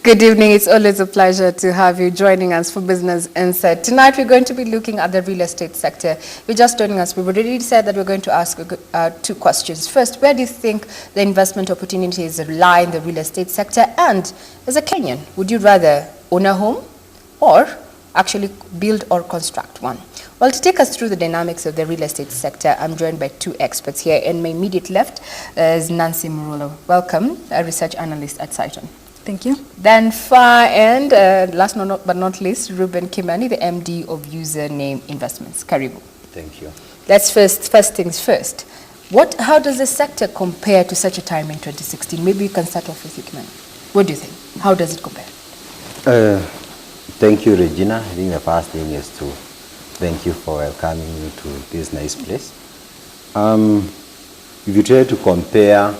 Good evening. It's always a pleasure to have you joining us for Business Insight. Tonight, we're going to be looking at the real estate sector. If you're just joining us, we've already said that we're going to ask two questions. First, where do you think the investment opportunities lie in the real estate sector? And as a Kenyan, would you rather own a home or actually build or construct one? Well, to take us through the dynamics of the real estate sector, I'm joined by two experts here. In my immediate left is Nancy Murulo. Welcome, a research analyst at Cyton. Thank you. Then far end, last but not least, Reuben Kimani, the MD of Username Investments. Karibu. Thank you. Let's first things first. How does the sector compare to such a time in 2016? Maybe you can start off with you, Kimani. What do you think? How does it compare? Thank you, Regina. I think the first thing is to thank you for welcoming me to this nice place. If you try to compare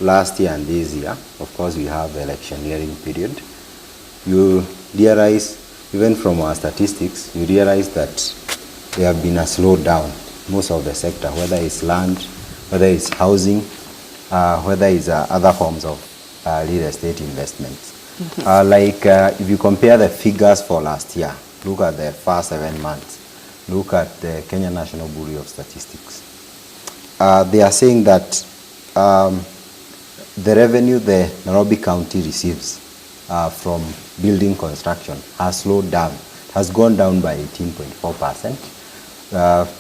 last year and this year, of course we have the electioneering period. You realize, even from our statistics, you realize that there have been a slowdown most of the sector, whether it's land, whether it's housing, whether it's other forms of real estate investments. Mm-hmm. If you compare the figures for last year, look at the first 7 months, look at the Kenya National Bureau of Statistics. They are saying that the revenue the Nairobi County receives from building construction has slowed down, has gone down by 18.4%.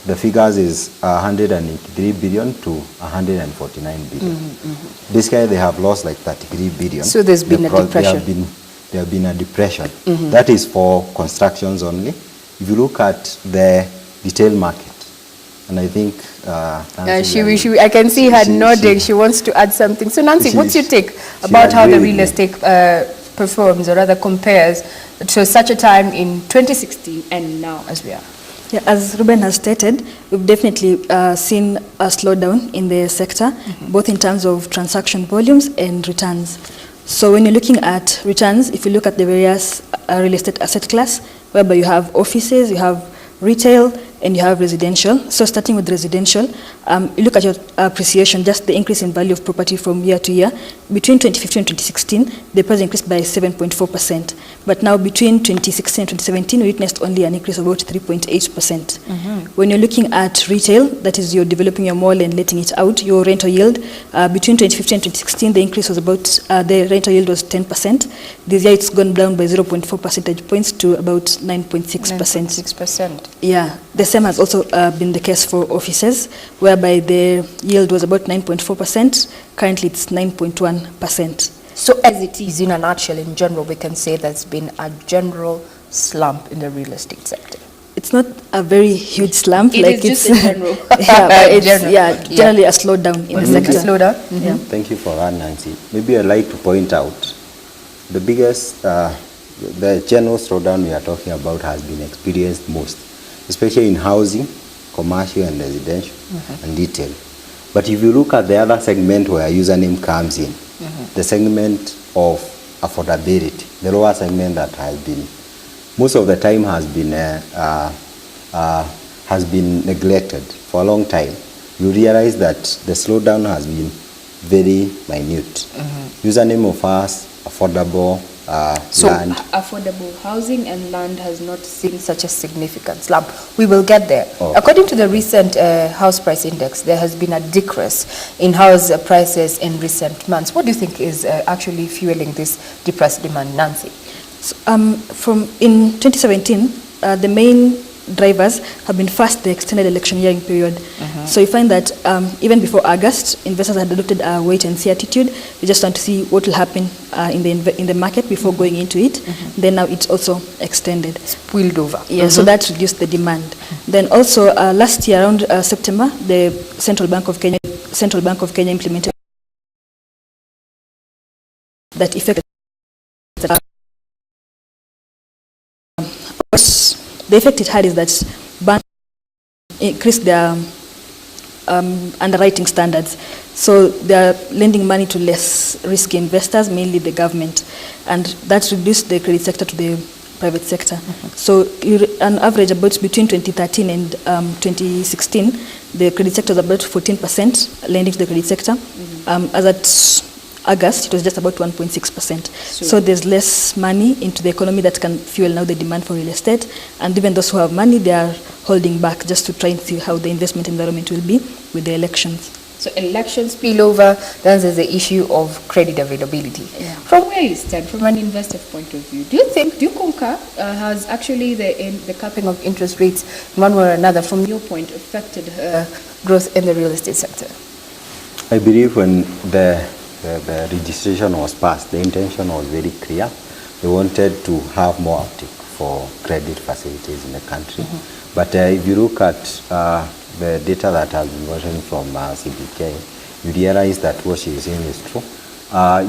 The figures is 183 billion to 149 billion. Mm-hmm. This year they have lost like 33 billion. So there's been a depression. There have been a depression. Mm-hmm. That is for constructions only. If you look at the retail market, and I think I can see her nodding. She wants to add something. So Nancy, what's your take about how the real estate performs, or rather compares to such a time in 2016 and now as we are? Yeah, as Reuben has stated, we've definitely seen a slowdown in the sector, mm-hmm. both in terms of transaction volumes and returns. So when you're looking at returns, if you look at the various real estate asset class, whereby you have offices, you have retail, and you have residential. So starting with residential, you look at your appreciation, just the increase in value of property from year to year. Between 2015 and 2016, the price increased by 7.4%. But now between 2016 and 2017, we witnessed only an increase of about 3.8%. Mm-hmm. When you're looking at retail, that is you're developing your mall and letting it out, your rental yield, between 2015 and 2016, the increase was about, the rental yield was 10%. This year it's gone down by 0.4 percentage points to about 9.6%. 9.6%. Yeah. The same has also been the case for offices, whereby the yield was about 9.4%. Currently, it's 9.1%. So as it is, in a nutshell, in general, we can say there's been a general slump in the real estate sector. It's not a very huge slump. It's just in general. Generally a slowdown in the sector. Slowdown? Mm-hmm. Yeah. Thank you for that, Nancy. Maybe I'd like to point out the biggest, the general slowdown we are talking about has been experienced most, especially in housing, commercial and residential, mm-hmm. and retail. But if you look at the other segment where Username comes in, mm-hmm. the segment of affordability, the lower segment that has been, most of the time has been neglected for a long time, you realize that the slowdown has been very minute. Mm-hmm. Username offers affordable land. Affordable housing and land has not seen such a significant slump. We will get there. Oh. According to the recent house price index, there has been a decrease in house prices in recent months. What do you think is actually fueling this depressed demand, Nancy? So, in 2017, the main drivers have been first the extended electioneering period. Mm-hmm. So you find that even before August, investors had adopted a wait-and-see attitude. They just want to see what will happen in the market before going into it. Mm-hmm. Then now it's also extended. Spilled over. Yeah, mm-hmm. So that reduced the demand. Mm-hmm. Then also last year around September, the Central Bank of Kenya implemented that effect. The effect it had is that banks increased their underwriting standards. So they are lending money to less risky investors, mainly the government. And that reduced the credit sector to the private sector. Mm-hmm. So on average, about between 2013 and 2016, the credit sector is about 14% lending to the credit sector. Mm-hmm. As at August, it was just about 1.6%. So there's less money into the economy that can fuel now the demand for real estate. And even those who have money, they are holding back just to try and see how the investment environment will be with the elections. So elections spill over, then there's the issue of credit availability. Yeah. From where you stand, from an investor point of view, do you concur, has actually the capping of interest rates, one way or another, from your point, affected growth in the real estate sector? I believe when the registration was passed, the intention was very clear. They wanted to have more uptake for credit facilities in the country. But if you look at the data that has been gotten from CBK, you realize that what she is saying is true.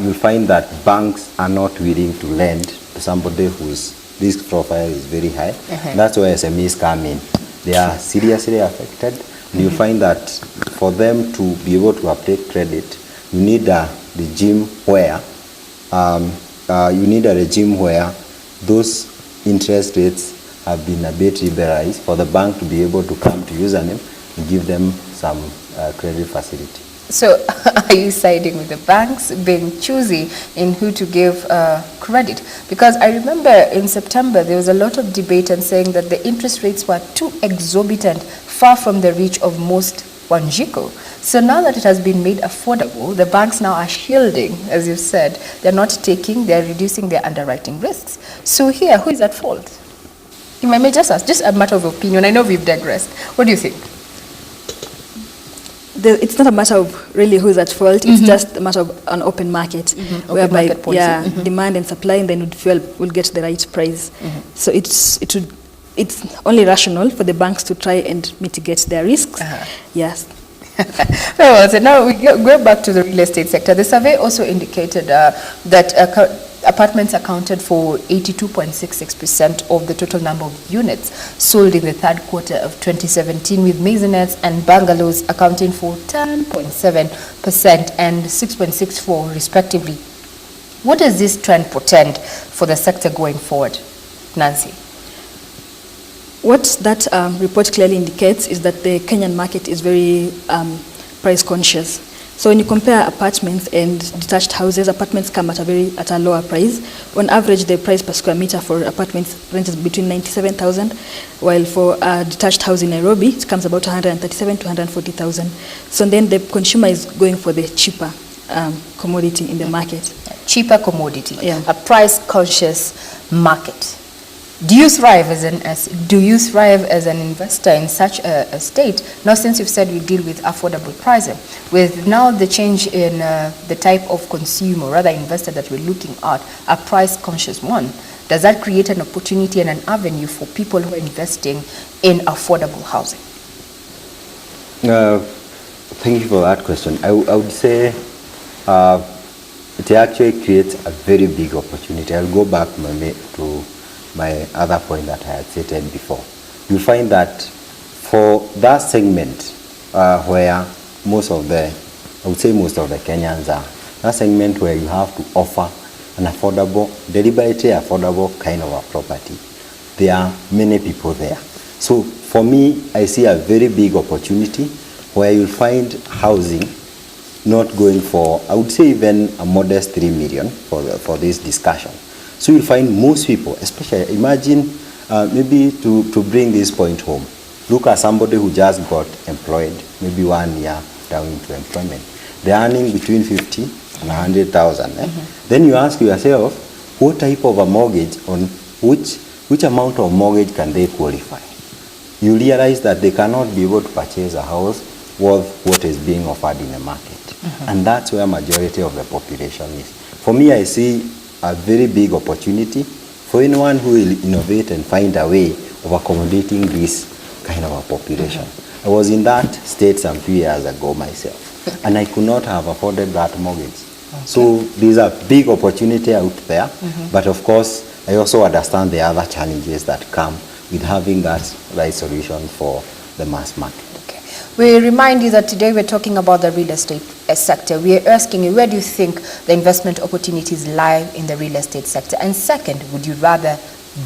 You'll find that banks are not willing to lend to somebody whose risk profile is very high. That's where SMEs come in. They are seriously affected. And you find that for them to be able to uptake credit, you need a regime where those interest rates have been a bit liberalized for the bank to be able to come to username and give them some credit facility. So are you siding with the banks being choosy in who to give credit? Because I remember in September there was a lot of debate and saying that the interest rates were too exorbitant, far from the reach of most Wanjiku. So now that it has been made affordable, the banks now are shielding, as you said. They're not taking, they're reducing their underwriting risks. So here, who is at fault? You may just ask, just a matter of opinion. I know we've digressed. What do you think? It's not a matter of really who's at fault. It's just a matter of an open market, whereby market policy. Demand and supply, and then will get the right price. So it's only rational for the banks to try and mitigate their risks. Yes. Very well. So now we go back to the real estate sector. The survey also indicated that apartments accounted for 82.66% of the total number of units sold in the third quarter of 2017, with maisonettes and bungalows accounting for 10.7% and 6.64% respectively. What does this trend portend for the sector going forward, Nancy? What that report clearly indicates is that the Kenyan market is very price conscious. So when you compare apartments and detached houses, apartments come at a lower price. On average, the price per square meter for apartments ranges between 97,000, while for a detached house in Nairobi, it comes about 137 to 140,000. So then the consumer is going for the cheaper commodity in the market. Cheaper commodity, Yeah. a price-conscious market. Do you thrive as an investor in such a state? Now, since you've said you deal with affordable pricing, with now the change in the type of consumer, rather investor that we're looking at, a price-conscious one, does that create an opportunity and an avenue for people who are investing in affordable housing? Thank you for that question. I would say it actually creates a very big opportunity. I'll go back to my other point that I had stated before. You find that for that segment where most of the Kenyans are, that segment where you have to offer an affordable, deliberately affordable kind of a property, there are many people there. So for me, I see a very big opportunity where you'll find housing not going for, I would say even a modest 3 million for this discussion. So you'll find most people, especially, imagine maybe to bring this point home, look at somebody who just got employed, maybe 1 year down into employment. They're earning between 50 and 100,000. Then you ask yourself, what type of a mortgage, on which amount of mortgage can they qualify? You realize that they cannot be able to purchase a house worth what is being offered in the market. And that's where majority of the population is. For me, I see a very big opportunity for anyone who will innovate and find a way of accommodating this kind of a population. I was in that state some few years ago myself, and I could not have afforded that mortgage. So there's a big opportunity out there, but of course, I also understand the other challenges that come with having that right solution for the mass market. We remind you that today we're talking about the real estate sector. We are asking you, where do you think the investment opportunities lie in the real estate sector? And second, would you rather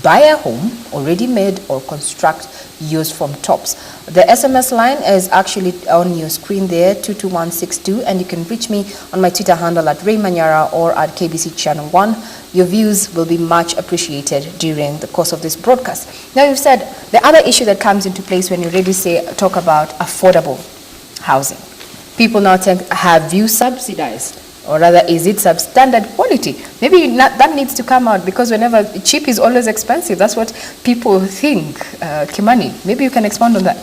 buy a home already made or construct yours from tops. The SMS line is actually on your screen there, 22162, and you can reach me on my Twitter handle at Raymanyara or at KBC Channel 1. Your views will be much appreciated during the course of this broadcast. Now, you've said the other issue that comes into place when you really talk about affordable housing. People now have you subsidized, or rather is it substandard quality? Maybe that needs to come out, because whenever cheap is always expensive, that's what people think. Kimani, maybe you can expand on that.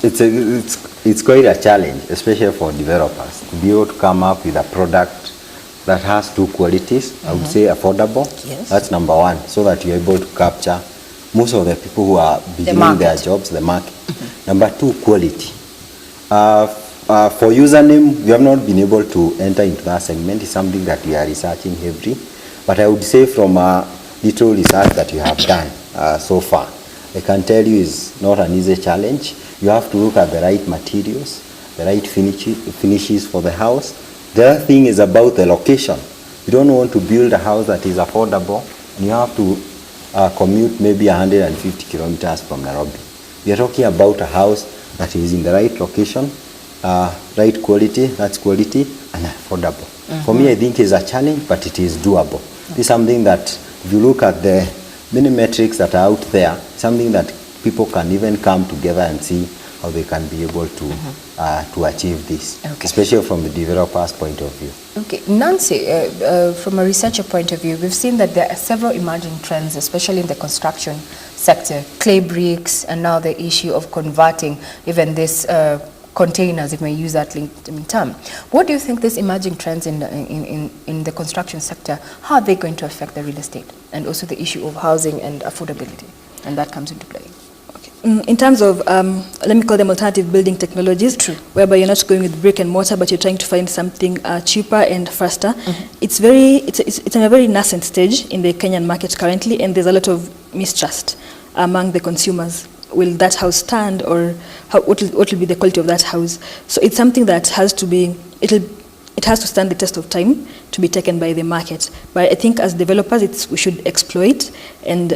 It's quite a challenge, especially for developers, to be able to come up with a product that has two qualities. I would say affordable. Yes. That's number one, so that you're able to capture most of the people who are beginning their jobs, the market. Number two, quality. For username, we have not been able to enter into that segment. It's something that we are researching heavily. But I would say from little research that you have done so far, I can tell you it's not an easy challenge. You have to look at the right materials, the right finishes for the house. The other thing is about the location. You don't want to build a house that is affordable, and you have to commute maybe 150 kilometers from Nairobi. We are talking about a house that is in the right location, right quality, that's quality, and affordable. For me, I think it's a challenge, but it is doable. This is something that, if you look at the many metrics that are out there, something that people can even come together and see how they can be able to achieve this, especially from the developer's point of view. Okay, Nancy, from a researcher point of view, we've seen that there are several emerging trends, especially in the construction sector, clay bricks, and now the issue of converting even this containers, if I may use that term. What do you think these emerging trends in the construction sector, how are they going to affect the real estate, and also the issue of housing and affordability, and that comes into play? In terms of, let me call them alternative building technologies, True. whereby you're not going with brick and mortar, but you're trying to find something cheaper and faster. It's in a very nascent stage in the Kenyan market currently, and there's a lot of mistrust among the consumers. Will that house stand, or what will be the quality of that house? So it's something that has to be, it has to stand the test of time to be taken by the market. But I think as developers, we should exploit and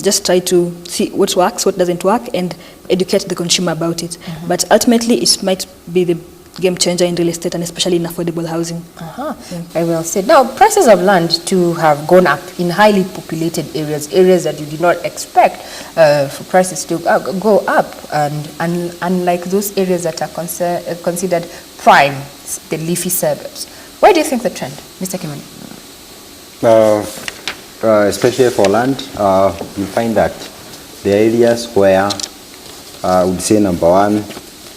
just try to see what works, what doesn't work, and educate the consumer about it. But ultimately, it might be the game changer in real estate, and especially in affordable housing. Very well said. Now, prices of land to have gone up in highly populated areas that you did not expect for prices to go up, and unlike those areas that are considered prime, the leafy suburbs. Why do you think the trend, Mr. Kimani? Especially for land, you find that the areas where I would say number one,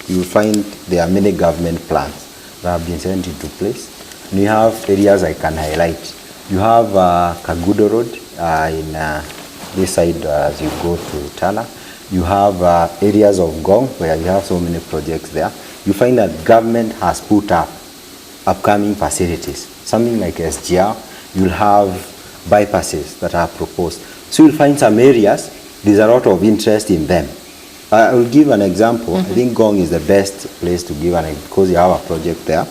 you will find there are many government plans that have been sent into place. And you have areas I can highlight. You have Kagudo Road in this side as you go to Tala. You have areas of Gong where you have so many projects there. You find that government has put up upcoming facilities. Something like SGR, you'll have bypasses that are proposed. So you'll find some areas, there's a lot of interest in them. I will give an example. I think Gong is the best place to give an example because you have a project there.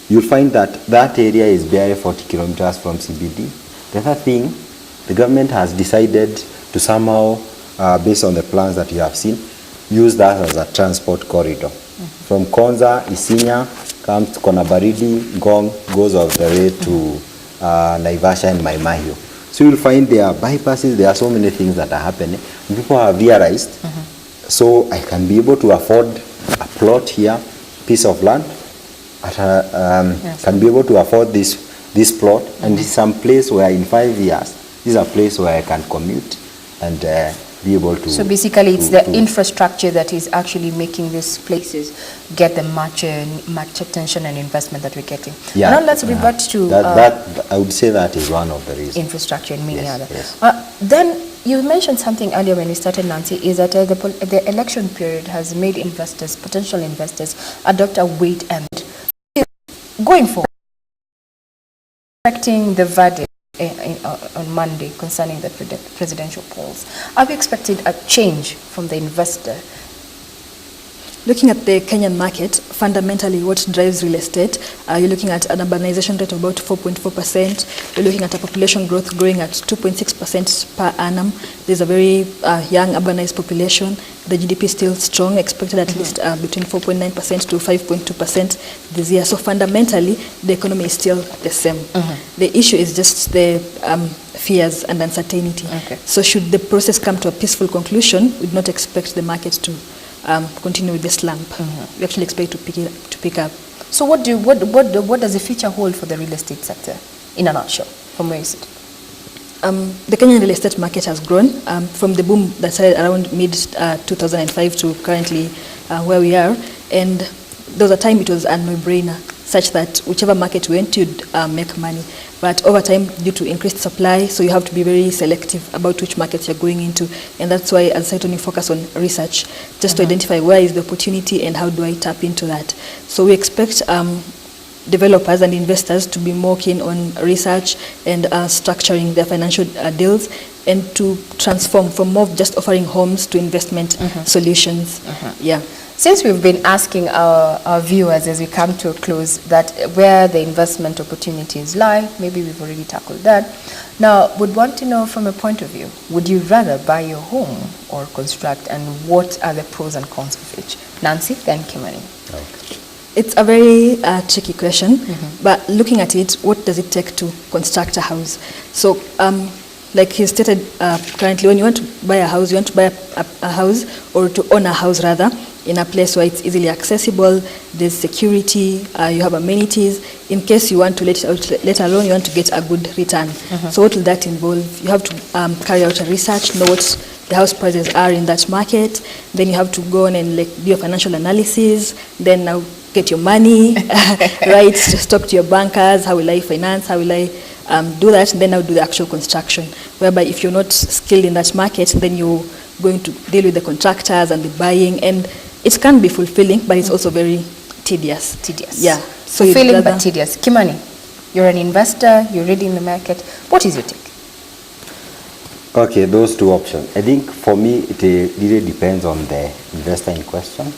You'll find that that area is barely 40 kilometers from CBD. The other thing, the government has decided to somehow, based on the plans that you have seen, use that as a transport corridor. From Konza, Isinya, comes to Konabaridi, Gong, goes all the way to Naivasha and Maimahio. So you'll find there are bypasses, there are so many things that are happening. People have realized, so I can be able to afford a plot here, piece of land, can be able to afford this plot, and this is some place where in 5 years, this is a place where I can commute and be able to. So basically, it's the infrastructure that is actually making these places get the much attention and investment that we're getting. Yeah. Now let's revert to that. I would say that is one of the reasons. Infrastructure and many other. Yes. Then you mentioned something earlier when you started, Nancy, is that the election period has made investors, potential investors, adopt a wait and going forward, expecting the verdict on Monday concerning the presidential polls. Are we expecting a change from the investor? Looking at the Kenyan market, fundamentally what drives real estate, you're looking at an urbanization rate of about 4.4%. You're looking at a population growth growing at 2.6% per annum. There's a very young urbanized population. The GDP is still strong, expected at least between 4.9% to 5.2% this year. So fundamentally, the economy is still the same. The issue is just the fears and uncertainty. Okay. So should the process come to a peaceful conclusion, we do not expect the market to continue with this slump. We actually expect to pick up. So what does the future hold for the real estate sector, in a nutshell, from where you sit? The Kenyan real estate market has grown from the boom that started around mid-2005 to currently where we are. And there was a time it was a no-brainer, such that whichever market you went, you'd make money. But over time, due to increased supply, so you have to be very selective about which markets you're going into. And that's why, as I said, you focus on research, just to identify where is the opportunity and how do I tap into that. So we expect developers and investors to be more keen on research and structuring their financial deals, and to transform from more of just offering homes to investment solutions. Yeah. Since we've been asking our viewers as we come to a close that where the investment opportunities lie, maybe we've already tackled that. Now, would want to know from a point of view, would you rather buy your home or construct, and what are the pros and cons of each? Nancy, then Kimani. Okay. It's a very tricky question, but looking at it, what does it take to construct a house? So, like he stated, currently when you want to buy a house, you want to buy a house, or to own a house rather, in a place where it's easily accessible, there's security, you have amenities. In case you want to let it out, let alone you want to get a good return. So what will that involve? You have to carry out a research, know what the house prices are in that market. Then you have to go on and do your financial analysis. Then now get your money, right? Just talk to your bankers. How will I finance? How will I do that? And then now do the actual construction. Whereby if you're not skilled in that market, then you're going to deal with the contractors and the buying, and it can be fulfilling, but it's also very tedious. Yeah. So fulfilling but tedious. Kimani, you're an investor, you're already in the market. What is your take? Okay, those two options. I think for me, it really depends on the investor in question.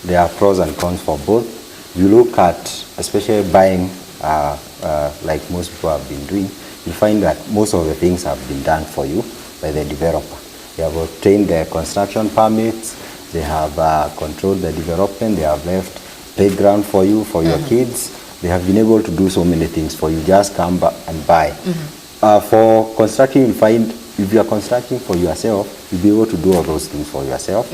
There are pros and cons for both. You look at, especially buying, like most people have been doing, you find that most of the things have been done for you by the developer. They have obtained their construction permits, they have controlled the development, they have left playground for you, for your kids. They have been able to do so many things for you. Just come back and buy. For constructing, you find if you are constructing for yourself, you'll be able to do all those things for yourself.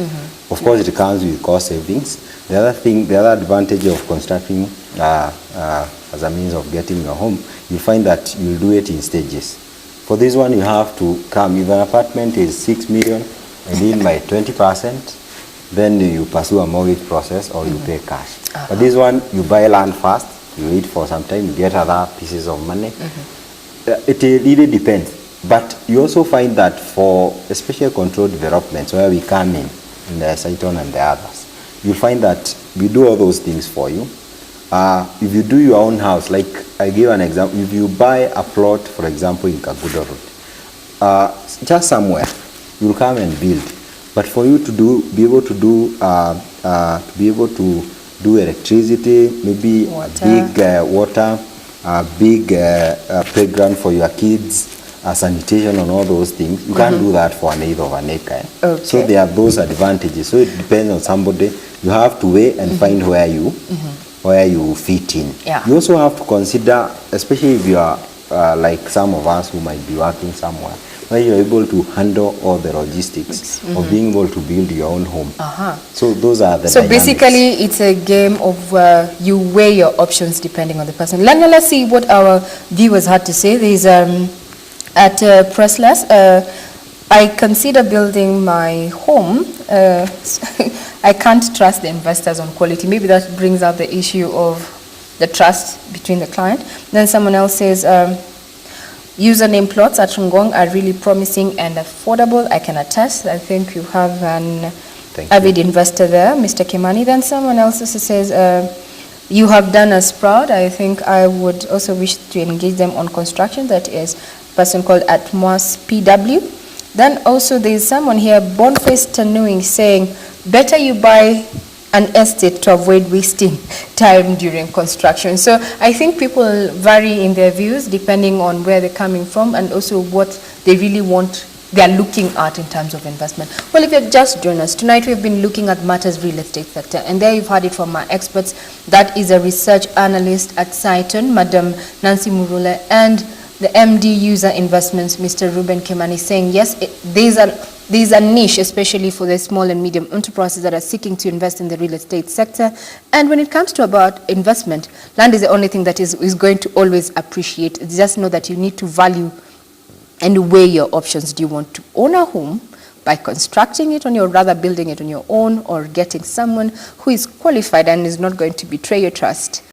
Of course, it comes with cost savings. The other advantage of constructing as a means of getting your home, you find that you'll do it in stages. For this one, you have to come. If an apartment is 6 million, and in by 20%, then you pursue a mortgage process or you pay cash. But this one, you buy land first, you wait for some time, you get other pieces of money. It really depends. But you also find that for especially controlled developments where we come in the Saiton and the others, you find that we do all those things for you. If you do your own house, like I give an example, if you buy a plot, for example, in Kagudo Road, just somewhere, you'll come and build. But for you to be able to do electricity, maybe water. A big water, a big playground for your kids, sanitation and all those things, you can't do that for an eighth of an acre. Okay. So there are those advantages. So it depends on somebody. You have to weigh and find where you fit in. Yeah. You also have to consider, especially if you are like some of us who might be working somewhere, where you're able to handle all the logistics of being able to build your own home. So those are the dynamics. Basically, it's a game of you weigh your options depending on the person. Let's see what our viewers had to say. There's at Pressless, I consider building my home. I can't trust the investors on quality. Maybe that brings out the issue of the trust between the client. Then someone else says, username plots at Ngong are really promising and affordable. I can attest. I think you have an avid investor there, Mr. Kimani. Then someone else also says, you have done us proud. I think I would also wish to engage them on construction. That is a person called Atmos PW. Then also there's someone here, Boniface Tanuing, saying, better you buy an estate to avoid wasting time during construction. So I think people vary in their views depending on where they're coming from and also what they really want, they're looking at in terms of investment. Well, if you've just joined us, tonight we've been looking at matters real estate sector, and there you've heard it from our experts. That is a research analyst at Saiton, Madam Nancy Murule, and the MD User Investments, Mr. Reuben Kimani, saying yes, there's a niche, especially for the small and medium enterprises that are seeking to invest in the real estate sector. And when it comes to about investment, land is the only thing that is going to always appreciate. Just know that you need to value and weigh your options. Do you want to own a home by constructing it on your, rather building it on your own, or getting someone who is qualified and is not going to betray your trust